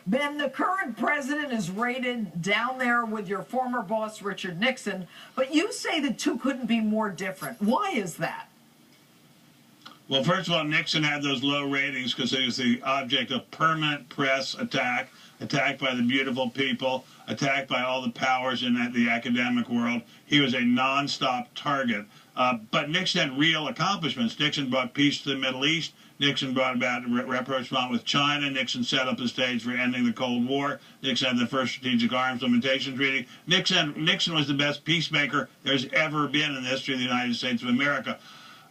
Ben, the current president is rated down there with your former boss, Richard Nixon, but you say the two couldn't be more different. Why is that? Well, first of all, Nixon had those low ratings because he was the object of permanent press attack, attacked by the beautiful people, attacked by all the powers in the academic world. He was a nonstop target. But Nixon had real accomplishments. Nixon brought peace to the Middle East. Nixon brought about rapprochement with China. Nixon set up the stage for ending the Cold War. Nixon had the first strategic arms limitation treaty. Nixon was the best peacemaker there's ever been in the history of the United States of America.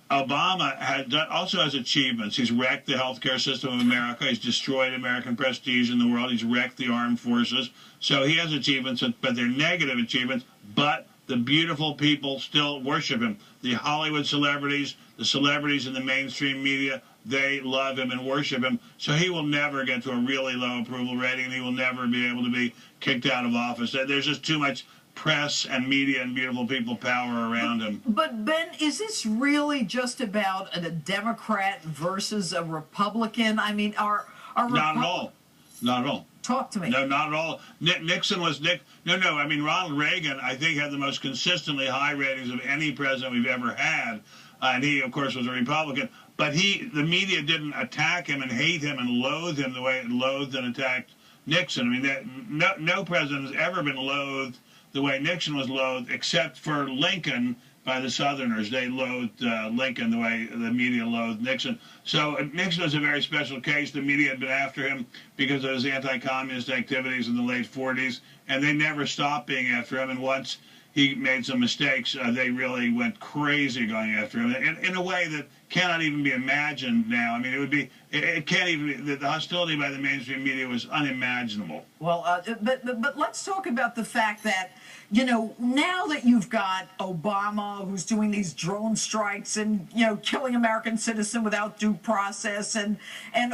Obama also has achievements. He's wrecked the healthcare system of America. He's destroyed American prestige in the world. He's wrecked the armed forces. So he has achievements, but they're negative achievements. But the beautiful people still worship him. The Hollywood celebrities, the celebrities in the mainstream media, they love him and worship him. So he will never get to a really low approval rating, and he will never be able to be kicked out of office. There's just too much press and media and beautiful people power around him. But Ben, is this really just about a Democrat versus a Republican? I mean, are not at all. Not at all. Talk to me. No, not at all. Nixon was No. I mean, Ronald Reagan, I think, had the most consistently high ratings of any president we've ever had, and he, of course, was a Republican. But the media didn't attack him and hate him and loathe him the way it loathed and attacked Nixon. I mean, no president has ever been loathed the way Nixon was loathed, except for Lincoln by the Southerners. They loathed Lincoln the way the media loathed Nixon. So Nixon was a very special case. The media had been after him because of his anti-communist activities in the late 40s, and they never stopped being after him. And once he made some mistakes, they really went crazy going after him in a way that cannot even be imagined now. I mean, it can't even be, the hostility by the mainstream media was unimaginable. Well, but let's talk about the fact that, you know, now that you've got Obama, who's doing these drone strikes and, you know, killing American citizens without due process, and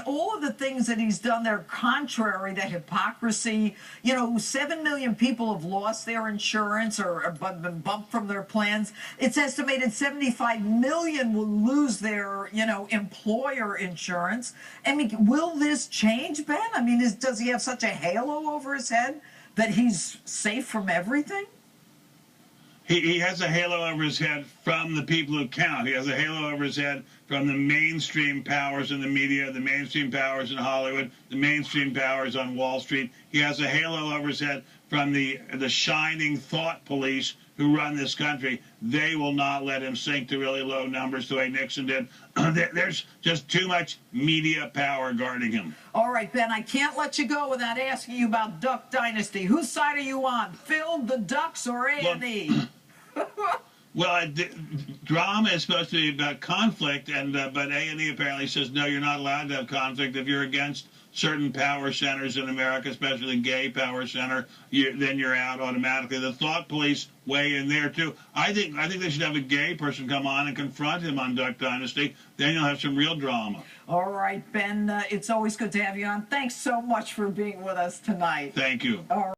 all of the things that he's done, they're contrary to hypocrisy. You know, 7 million people have lost their insurance or been bumped from their plans. It's estimated 75 million will lose their, you know, employer insurance. I mean, will this change, Ben? I mean, does he have such a halo over his head that he's safe from everything? He has a halo over his head from the people who count. He has a halo over his head from the mainstream powers in the media, the mainstream powers in Hollywood, the mainstream powers on Wall Street. He has a halo over his head from the shining thought police who run this country. They will not let him sink to really low numbers the way Nixon did. There's just too much media power guarding him. All right, Ben, I can't let you go without asking you about Duck Dynasty. Whose side are you on? Phil, the Ducks, or A&E? Well, drama is supposed to be about conflict, but A&E apparently says, no, you're not allowed to have conflict if you're against certain power centers in America, especially the gay power center. Then you're out automatically. The thought police weigh in there too. I think they should have a gay person come on and confront him on Duck Dynasty. Then you'll have some real drama. All right, Ben, it's always good to have you on. Thanks so much for being with us tonight. Thank you. All right.